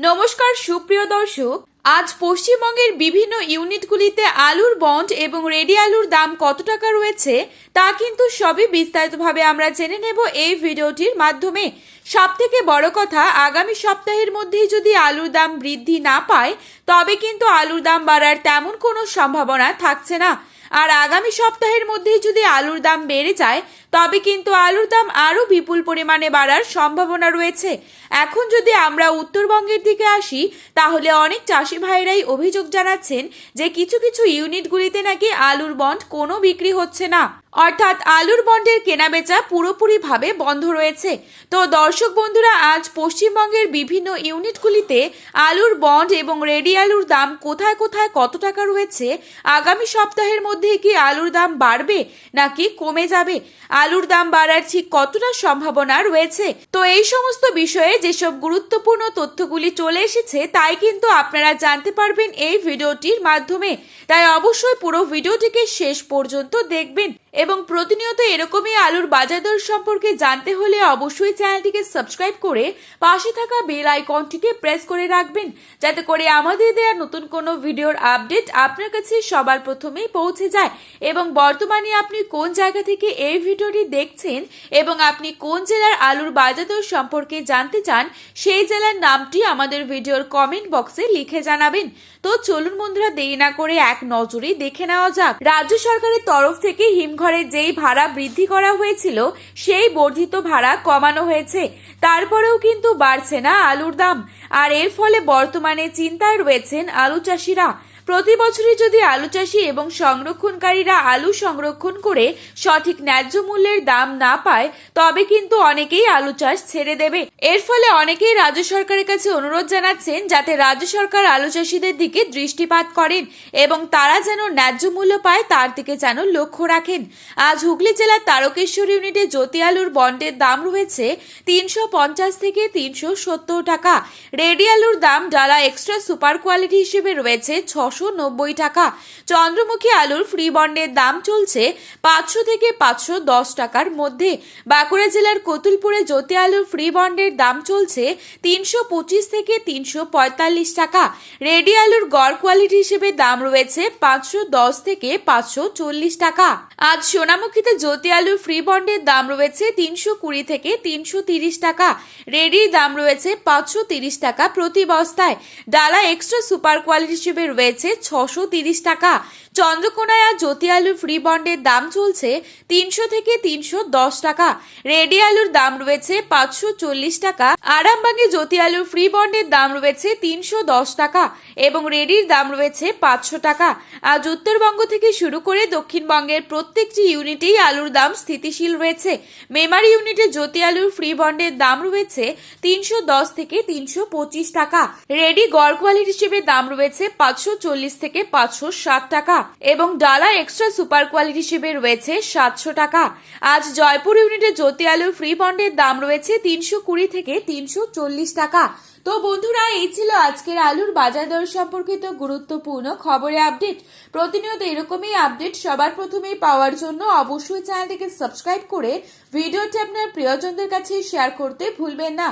নমস্কার সুপ্রিয় দর্শক, আজ পশ্চিমবঙ্গের বিভিন্ন ইউনিটগুলিতে আলুর বন্ড এবং রেডি আলুর দাম কত টাকা রয়েছে তা কিন্তু সবই বিস্তারিতভাবে আমরা জেনে নেব এই ভিডিওটির মাধ্যমে। সবথেকে বড় কথা, আগামী সপ্তাহের মধ্যেই যদি আলুর দাম বৃদ্ধি না পায় তবে কিন্তু আলুর দাম বাড়ার তেমন কোনো সম্ভাবনা থাকছে না। আর আগামী সপ্তাহের মধ্যেই যদি আলুর দাম বেড়ে যায় তবে কিন্তু আলুর দাম আরও বিপুল পরিমাণে বাড়ার সম্ভাবনা রয়েছে। এখন যদি আমরা উত্তরবঙ্গের দিকে আসি তাহলে অনেক চাষি ভাইরাই অভিযোগ জানাচ্ছেন যে কিছু কিছু ইউনিটগুলিতে নাকি আলুর বন্ড কোনো বিক্রি হচ্ছে না, অর্থাৎ আলুর বন্ডের কেনাবেচা পুরোপুরিভাবে বন্ধ রয়েছে। তো দর্শক বন্ধুরা, আজ পশ্চিমবঙ্গের বিভিন্ন ইউনিটগুলিতে আলুর বন্ড এবং রেডি আলুর দাম কোথায় কোথায় কত টাকা রয়েছে, আগামী সপ্তাহের মধ্যে কি আলুর দাম বাড়বে নাকি কমে যাবে, আলুর দাম বাড়ার ঠিক কতটা সম্ভাবনা রয়েছে, তো এই সমস্ত বিষয়ে যেসব গুরুত্বপূর্ণ তথ্যগুলি চলে এসেছে তাই কিন্তু আপনারা জানতে পারবেন এই ভিডিওটির মাধ্যমে। তাই অবশ্যই পুরো ভিডিওটিকে শেষ পর্যন্ত দেখবেন এবং প্রতিনিয়ত এরকমই আলুর বাজার দর সম্পর্কে জানতে হলে অবশ্যই চ্যানেলটিকে সাবস্ক্রাইব করে পাশে থাকা বেল আইকনটিকে প্রেস করে রাখবেন, যাতে করে আমাদের দেওয়া নতুন কোনো ভিডিওর আপডেট আপনার কাছে সবার প্রথমেই পৌঁছে যায়। এবং বর্তমানে আপনি কোন জায়গা থেকে এই ভিডিওটি দেখছেন এবং আপনি কোন জেলার আলুর বাজার দর সম্পর্কে জানতে চান সেই জেলার নামটি আমাদের ভিডিওর কমেন্ট বক্সে লিখে জানাবেন। তো চলুন বন্ধুরা, দেরি না করে এক নজরে দেখে নেওয়া যাক। রাজ্য সরকারের তরফ থেকে হিমঘরে যেই ভাড়া বৃদ্ধি করা হয়েছিল সেই বর্ধিত ভাড়া কমানো হয়েছে, তারপরেও কিন্তু বাড়ছে না আলুর দাম। আর এর ফলে বর্তমানে চিন্তায় রয়েছেন আলু চাষিরা। প্রতি বছরই যদি আলু চাষি এবং সংরক্ষণকারীরা আলু সংরক্ষণ করে সঠিক ন্যায্য মূল্যের দাম না পায় তবে কিন্তু অনেকেই আলু চাষ ছেড়ে দেবে। এর ফলে অনেকেই রাজ্য সরকারের কাছে অনুরোধ জানাচ্ছেন যাতে রাজ্য সরকার আলু চাষিদের দিকে দৃষ্টিপাত করেন এবং তারা যেন ন্যায্য মূল্য পায় তার দিকে যেন লক্ষ্য রাখেন। আজ হুগলি জেলার তারকেশ্বর ইউনিটে জ্যোতি আলুর বন্ডের দাম রয়েছে 350 থেকে 370 টাকা। রেডি আলুর দাম ডালা এক্সট্রা সুপার কোয়ালিটি হিসেবে রয়েছে 690 টাকা। চন্দ্রমুখী আলুর ফ্রি বন্ডের দাম চলছে 500 থেকে 510 টাকার মধ্যে। বাঁকুড়া জেলার কতুলপুরে জ্যোতি আলুর ফ্রি বন্ডের দাম চলছে 325 থেকে 345 টাকা। রেডি আলুর গড় কোয়ালিটি হিসেবে দাম রয়েছে 510 থেকে 540 টাকা। আজ সোনামুখীতে জ্যোতি আলুর ফ্রি বন্ডের দাম রয়েছে 320 থেকে 330 টাকা। রেডির দাম রয়েছে 530 টাকা প্রতি বস্তায়। ডালা এক্সট্রা সুপার কোয়ালিটি হিসেবে রয়েছে 630 টাকা। চন্দ্রকোনায় আজ জ্যোতি আলুর ফ্রি বন্ডের দাম চলছে 300 থেকে 310 টাকা। রেডি আলুর দাম রয়েছে 540 টাকা। আরামবাগে জ্যোতি আলুর ফ্রি বন্ডের দাম রয়েছে 310 টাকা এবং রেডির দাম রয়েছে 500 টাকা। আজ উত্তরবঙ্গ থেকে শুরু করে দক্ষিণবঙ্গের প্রত্যেকটি ইউনিটেই আলুর দাম স্থিতিশীল রয়েছে। মেমারি ইউনিটে জ্যোতি আলুর ফ্রি বন্ডের দাম রয়েছে 310 থেকে 325 টাকা। রেডি গড় কোয়ালিটি হিসেবে দাম রয়েছে 540 থেকে 560 টাকা এবং ডালা এক্সট্রা সুপার কোয়ালিটি হিসেবে রয়েছে 700 টাকা। আজ জয়পুর ইউনিটে জ্যোতি আলুর ফ্রি বন্ডের দাম রয়েছে 320 থেকে 340 টাকা। তো বন্ধুরা, এই ছিল আজকের আলুর বাজার দর সম্পর্কিত গুরুত্বপূর্ণ খবরের আপডেট। প্রতিনিয়ত এরকমই আপডেট সবার প্রথমেই পাওয়ার জন্য অবশ্যই চ্যানেলটিকে সাবস্ক্রাইব করে ভিডিওটি আপনার প্রিয়জনদের কাছে শেয়ার করতে ভুলবেন না।